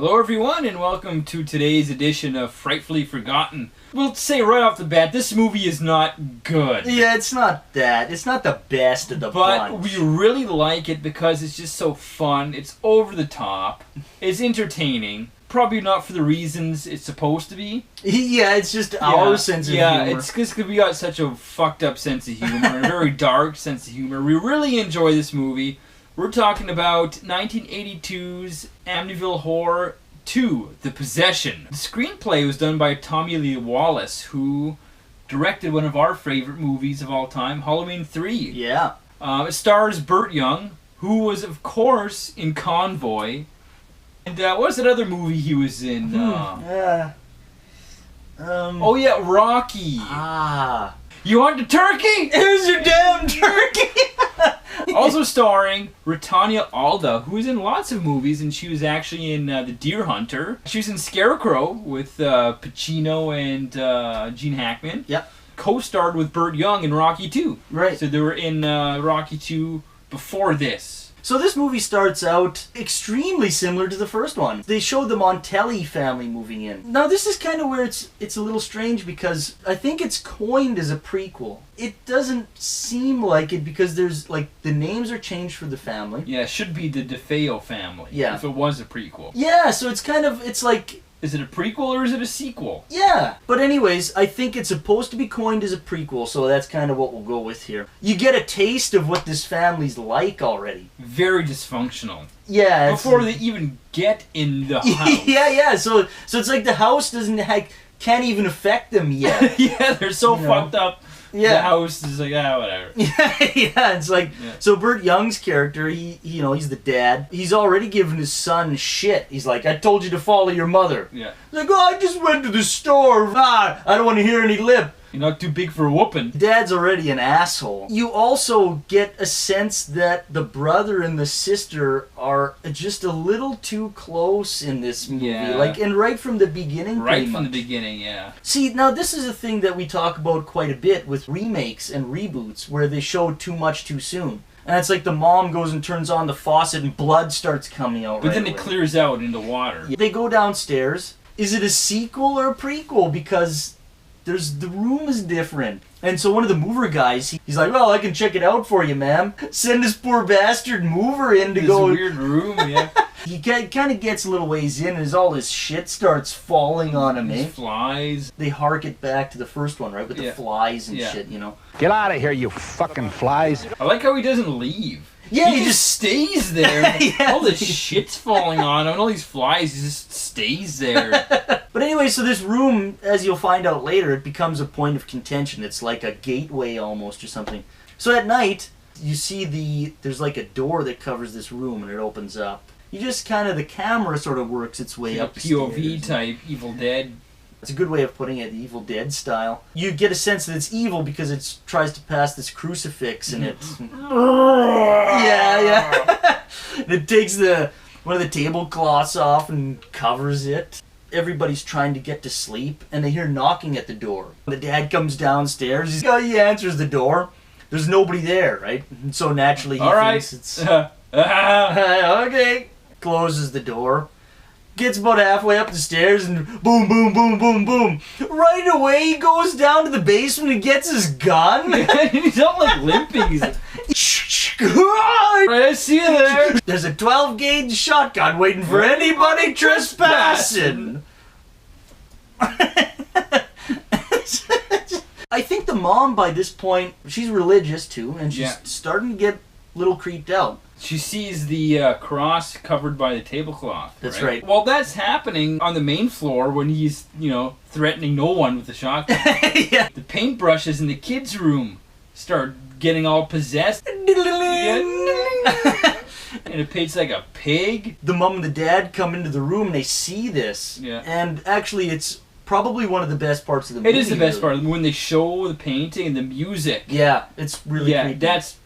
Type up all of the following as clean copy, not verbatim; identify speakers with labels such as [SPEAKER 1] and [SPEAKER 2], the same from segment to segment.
[SPEAKER 1] Hello everyone and welcome to today's edition of Frightfully Forgotten. We'll say right off the bat, this movie is not good.
[SPEAKER 2] Yeah, it's not that. It's not the best of the bunch.
[SPEAKER 1] But we really like it because it's just so fun. It's over the top. It's entertaining. Probably not for the reasons it's supposed to be.
[SPEAKER 2] Yeah, it's just our sense of humor.
[SPEAKER 1] Yeah, it's because we got such a fucked up sense of humor, a very dark sense of humor. We really enjoy this movie. We're talking about 1982's Amityville Horror II, The Possession. The screenplay was done by Tommy Lee Wallace, who directed one of our favorite movies of all time, Halloween 3.
[SPEAKER 2] Yeah.
[SPEAKER 1] It stars Burt Young, who was, of course, in Convoy. And what was that other movie he was in? Oh yeah, Rocky.
[SPEAKER 2] Ah.
[SPEAKER 1] You want the turkey?
[SPEAKER 2] Here's your damn turkey!
[SPEAKER 1] Also starring Retanya Alda, who was in lots of movies, and she was actually in The Deer Hunter. She was in Scarecrow with Pacino and Gene Hackman.
[SPEAKER 2] Yep.
[SPEAKER 1] Co-starred with Burt Young in Rocky 2.
[SPEAKER 2] Right.
[SPEAKER 1] So they were in Rocky 2 before this.
[SPEAKER 2] So this movie starts out extremely similar to the first one. They show the Montelli family moving in. Now this is kind of where it's a little strange because I think it's coined as a prequel. It doesn't seem like it because there's like the names are changed for the family.
[SPEAKER 1] Yeah, it should be the DeFeo family.
[SPEAKER 2] Yeah.
[SPEAKER 1] If it was a prequel.
[SPEAKER 2] Yeah, so it's like...
[SPEAKER 1] Is it a prequel or is it a sequel?
[SPEAKER 2] Yeah. But anyways, I think it's supposed to be coined as a prequel, so that's kind of what we'll go with here. You get a taste of what this family's like already.
[SPEAKER 1] Very dysfunctional.
[SPEAKER 2] Yeah.
[SPEAKER 1] Before they even get in the house.
[SPEAKER 2] Yeah. So it's like the house can't even affect them yet.
[SPEAKER 1] Yeah, they're so fucked up.
[SPEAKER 2] Yeah.
[SPEAKER 1] The house is like, whatever.
[SPEAKER 2] Yeah, it's like, so Burt Young's character, he's the dad. He's already given his son shit. He's like, I told you to follow your mother.
[SPEAKER 1] Yeah.
[SPEAKER 2] He's like, I just went to the store. I don't want to hear any lip.
[SPEAKER 1] You're not too big for a whooping.
[SPEAKER 2] Dad's already an asshole. You also get a sense that the brother and the sister are just a little too close in this movie.
[SPEAKER 1] Yeah.
[SPEAKER 2] And right from the beginning,
[SPEAKER 1] Right from the beginning, yeah.
[SPEAKER 2] See, now this is a thing that we talk about quite a bit with remakes and reboots, where they show too much too soon. And it's like the mom goes and turns on the faucet and blood starts coming out
[SPEAKER 1] But then it clears out into water.
[SPEAKER 2] They go downstairs. Is it a sequel or a prequel? Because the room is different. And so one of the mover guys, he's like, well, I can check it out for you, ma'am. Send this poor bastard mover in to go...
[SPEAKER 1] This weird room, yeah.
[SPEAKER 2] He kind of gets a little ways in as all his shit starts falling on him,
[SPEAKER 1] These flies.
[SPEAKER 2] They hark it back to the first one, right? With the flies and shit, you know?
[SPEAKER 3] Get out of here, you fucking flies.
[SPEAKER 1] I like how he doesn't leave.
[SPEAKER 2] Yeah,
[SPEAKER 1] he just stays there.
[SPEAKER 2] Yeah.
[SPEAKER 1] All this shit's falling on him, and all these flies, he just stays there.
[SPEAKER 2] But anyway, so this room, as you'll find out later, it becomes a point of contention. It's like a gateway almost or something. So at night, you see there's like a door that covers this room and it opens up. You just the camera sort of works its way up the
[SPEAKER 1] POV
[SPEAKER 2] stairs.
[SPEAKER 1] type, Evil Dead.
[SPEAKER 2] It's a good way of putting it, the Evil Dead style. You get a sense that it's evil because it tries to pass this crucifix and it... yeah. It takes one of the tablecloths off and covers it. Everybody's trying to get to sleep and they hear knocking at the door. The dad comes downstairs, he answers the door. There's nobody there, right? And so naturally he thinks it's... okay. Closes the door. Gets about halfway up the stairs and boom, boom, boom, boom, boom. Right away he goes down to the basement and gets his gun.
[SPEAKER 1] He's not like limping. He's like, I see you there.
[SPEAKER 2] There's a 12-gauge shotgun waiting for anybody trespassing. I think the mom by this point, she's religious too, and she's starting to get a little creeped out.
[SPEAKER 1] She sees the cross covered by the tablecloth.
[SPEAKER 2] That's right.
[SPEAKER 1] Well, that's happening on the main floor when he's, threatening no one with the shotgun.
[SPEAKER 2] Yeah.
[SPEAKER 1] The paintbrushes in the kids' room start getting all possessed. And it paints like a pig.
[SPEAKER 2] The mom and the dad come into the room and they see this.
[SPEAKER 1] Yeah.
[SPEAKER 2] And actually it's probably one of the best parts of the movie.
[SPEAKER 1] It is the best part. When they show the painting and the music.
[SPEAKER 2] Yeah, it's really creepy.
[SPEAKER 1] That's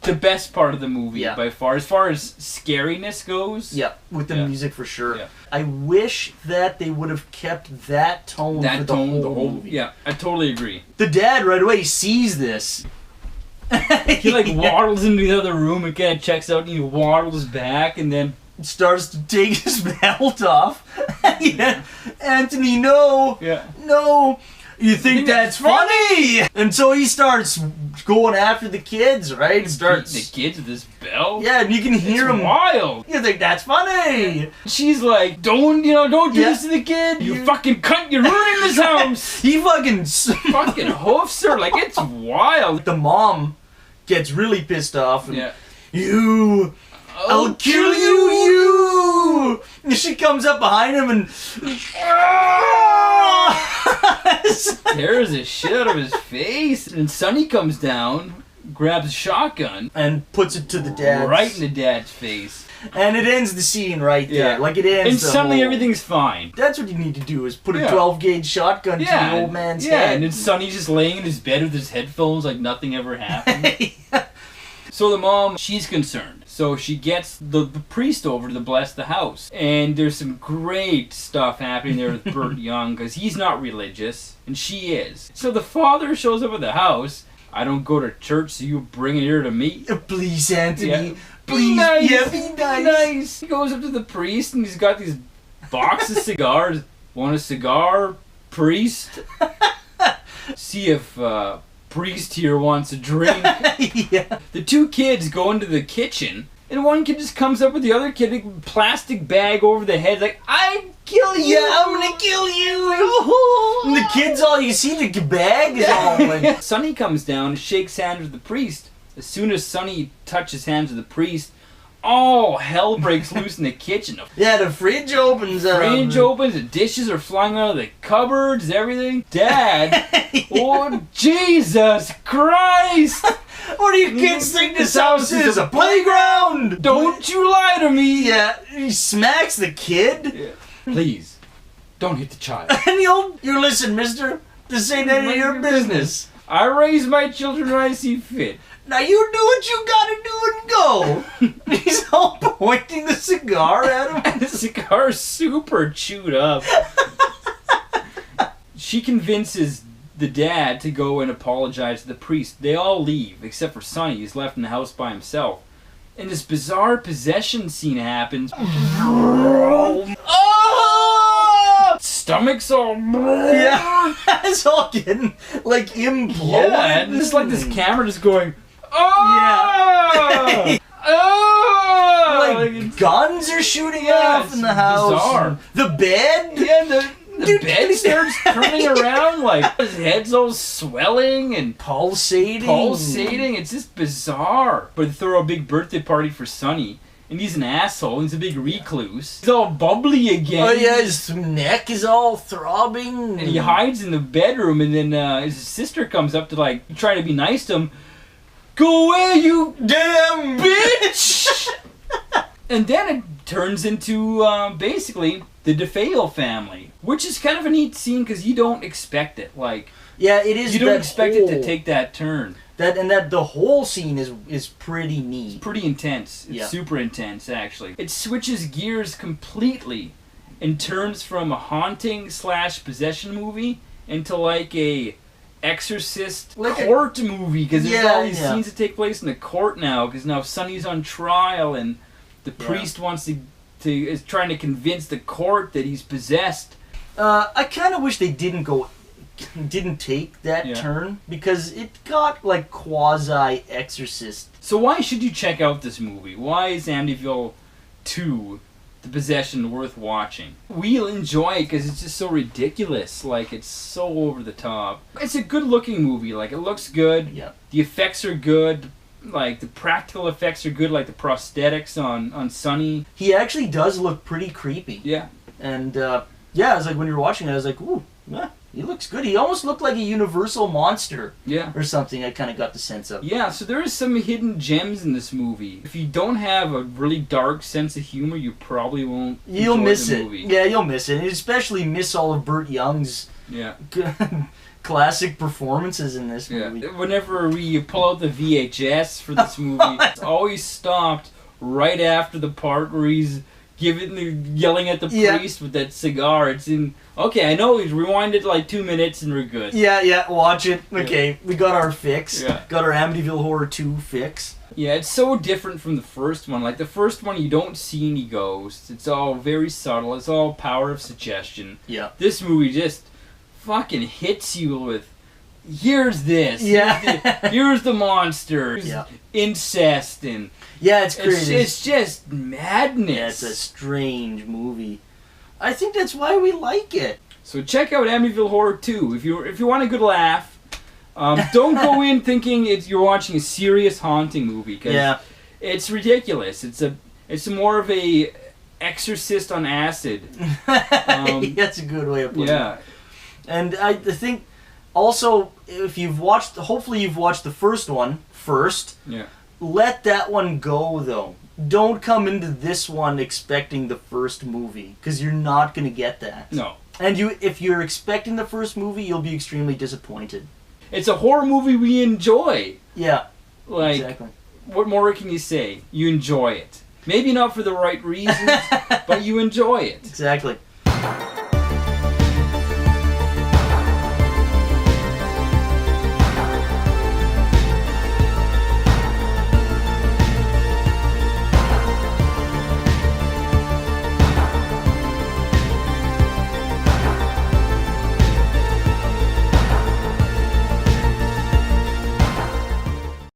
[SPEAKER 1] the best part of the movie by far. As far as scariness goes.
[SPEAKER 2] Yeah, with the music for sure.
[SPEAKER 1] Yeah.
[SPEAKER 2] I wish that they would have kept that tone for the whole movie.
[SPEAKER 1] Yeah, I totally agree.
[SPEAKER 2] The dad right away sees this.
[SPEAKER 1] He waddles into the other room and kind of checks out and he waddles back and then
[SPEAKER 2] starts to take his belt off. Yeah, Anthony, no.
[SPEAKER 1] Yeah.
[SPEAKER 2] No. You think that's funny? And so he starts going after the kids, right?
[SPEAKER 1] Beating
[SPEAKER 2] Starts
[SPEAKER 1] the kids with this belt.
[SPEAKER 2] Yeah, and you can hear him.
[SPEAKER 1] Wild.
[SPEAKER 2] You think that's funny?
[SPEAKER 1] She's like, don't do this to the kid. You fucking cunt. You're ruining this house.
[SPEAKER 2] He fucking
[SPEAKER 1] Hoofs her. Like, it's wild.
[SPEAKER 2] The mom gets really pissed off. And,
[SPEAKER 1] Yeah.
[SPEAKER 2] I'll kill you. And she comes up behind him and
[SPEAKER 1] tears the shit out of his face. And Sonny comes down, grabs a shotgun,
[SPEAKER 2] and puts it to the dad.
[SPEAKER 1] right in the dad's face.
[SPEAKER 2] And it ends the scene right there.
[SPEAKER 1] Yeah.
[SPEAKER 2] Like it ends.
[SPEAKER 1] And suddenly everything's fine.
[SPEAKER 2] That's what you need to do is put a 12-gauge shotgun to the old man's head.
[SPEAKER 1] And then Sonny's just laying in his bed with his headphones like nothing ever happened. So the mom, she's concerned. So she gets the priest over to bless the house. And there's some great stuff happening there with Burt Young, because he's not religious, and she is. So the father shows up at the house. I don't go to church, so you bring it here to me.
[SPEAKER 2] Please, Anthony.
[SPEAKER 1] Yeah.
[SPEAKER 2] Please.
[SPEAKER 1] Be nice.
[SPEAKER 2] Yeah, be nice.
[SPEAKER 1] He goes up to the priest, and he's got these boxes of cigars. Want a cigar, priest? See if priest here wants a drink.
[SPEAKER 2] Yeah.
[SPEAKER 1] The two kids go into the kitchen, and one kid just comes up with the other kid, a plastic bag over the head, like, I'd kill you!
[SPEAKER 2] Yeah, I'm gonna kill you! And the kids, all you see, the bag is all like...
[SPEAKER 1] Sonny comes down and shakes hands with the priest. As soon as Sonny touches hands with the priest, all hell breaks loose in the kitchen.
[SPEAKER 2] Yeah, the fridge opens up.
[SPEAKER 1] The dishes are flying out of the cupboards, everything. Dad! Oh, Jesus Christ!
[SPEAKER 2] What do you kids think this house is? A playground?
[SPEAKER 1] Don't you lie to me!
[SPEAKER 2] Yeah, he smacks the kid.
[SPEAKER 1] Yeah. Please, don't hit the child.
[SPEAKER 2] And you listen, mister, this ain't any of your business.
[SPEAKER 1] I raise my children when I see fit.
[SPEAKER 2] Now you do what you gotta do and go. He's all pointing the cigar at him.
[SPEAKER 1] And the cigar's super chewed up. She convinces the dad to go and apologize to the priest. They all leave, except for Sonny. He's left in the house by himself. And this bizarre possession scene happens. Oh! Stomach's all...
[SPEAKER 2] Yeah, it's all getting, like, imploded.
[SPEAKER 1] Yeah, and it's like this camera just going... Oh!
[SPEAKER 2] Yeah.
[SPEAKER 1] Oh!
[SPEAKER 2] Like, guns are shooting off in the house.
[SPEAKER 1] Bizarre.
[SPEAKER 2] The bed?
[SPEAKER 1] Yeah, the bed starts turning around, like his head's all swelling and
[SPEAKER 2] pulsating.
[SPEAKER 1] It's just bizarre. But they throw a big birthday party for Sonny, and he's an asshole. He's a big recluse. He's all bubbly again.
[SPEAKER 2] Oh yeah, his neck is all throbbing.
[SPEAKER 1] And he hides in the bedroom, and then his sister comes up to like try to be nice to him. Go away, you damn bitch! And then it turns into basically the DeFeo family, which is kind of a neat scene because you don't expect it. Like,
[SPEAKER 2] yeah, it is.
[SPEAKER 1] You don't expect it to take that turn.
[SPEAKER 2] That the whole scene is pretty neat.
[SPEAKER 1] It's pretty intense. It's super intense, actually. It switches gears completely and turns from a haunting / possession movie into like a exorcist court movie, because there's all these scenes that take place in the court now, because now Sonny's on trial and the priest wants is trying to convince the court that he's possessed.
[SPEAKER 2] I kind of wish they didn't take that turn, because it got like quasi exorcist.
[SPEAKER 1] So why should you check out this movie? Why is Amityville 2 The Possession worth watching? We'll enjoy it because it's just so ridiculous. Like, it's so over the top. It's a good looking movie. Like, it looks good.
[SPEAKER 2] Yeah.
[SPEAKER 1] The effects are good. Like, the practical effects are good, like the prosthetics on Sonny.
[SPEAKER 2] He actually does look pretty creepy.
[SPEAKER 1] Yeah.
[SPEAKER 2] And I was like, when you were watching it, I was like, ooh, yeah, he looks good. He almost looked like a Universal monster.
[SPEAKER 1] Yeah.
[SPEAKER 2] Or something. I kind of got the sense of.
[SPEAKER 1] Yeah, so there is some hidden gems in this movie. If you don't have a really dark sense of humor, you probably won't
[SPEAKER 2] You'll
[SPEAKER 1] enjoy
[SPEAKER 2] miss
[SPEAKER 1] the
[SPEAKER 2] it.
[SPEAKER 1] movie.
[SPEAKER 2] Yeah, you'll miss it. And especially miss all of Burt Young's classic performances in this movie.
[SPEAKER 1] Yeah. Whenever we pull out the VHS for this movie, it's always stopped right after the part where he's yelling at the
[SPEAKER 2] Yeah.
[SPEAKER 1] priest with that cigar. It's in. Okay, I know. Rewind it like 2 minutes and we're good.
[SPEAKER 2] Yeah, watch it. Okay, we got our fix.
[SPEAKER 1] Yeah.
[SPEAKER 2] Got our Amityville Horror 2 fix.
[SPEAKER 1] Yeah, it's so different from the first one. Like the first one, you don't see any ghosts. It's all very subtle. It's all power of suggestion.
[SPEAKER 2] Yeah.
[SPEAKER 1] This movie just fucking hits you with, here's this.
[SPEAKER 2] Yeah.
[SPEAKER 1] Here's the monster. Here's
[SPEAKER 2] Yeah.
[SPEAKER 1] incest and
[SPEAKER 2] Yeah, it's crazy.
[SPEAKER 1] it's just madness.
[SPEAKER 2] Yeah, it's a strange movie. I think that's why we like it.
[SPEAKER 1] So check out Amityville Horror 2 if you want a good laugh. Don't go in thinking you're watching a serious haunting movie, because it's ridiculous. It's more of a Exorcist on acid.
[SPEAKER 2] That's a good way of putting it. And I think also, if you've watched, hopefully you've watched the first one first.
[SPEAKER 1] Yeah.
[SPEAKER 2] Let that one go though. Don't come into this one expecting the first movie, because you're not going to get that.
[SPEAKER 1] No.
[SPEAKER 2] And if you're expecting the first movie, you'll be extremely disappointed.
[SPEAKER 1] It's a horror movie we enjoy.
[SPEAKER 2] Yeah.
[SPEAKER 1] Like,
[SPEAKER 2] exactly.
[SPEAKER 1] What more can you say? You enjoy it. Maybe not for the right reasons, but you enjoy it.
[SPEAKER 2] Exactly.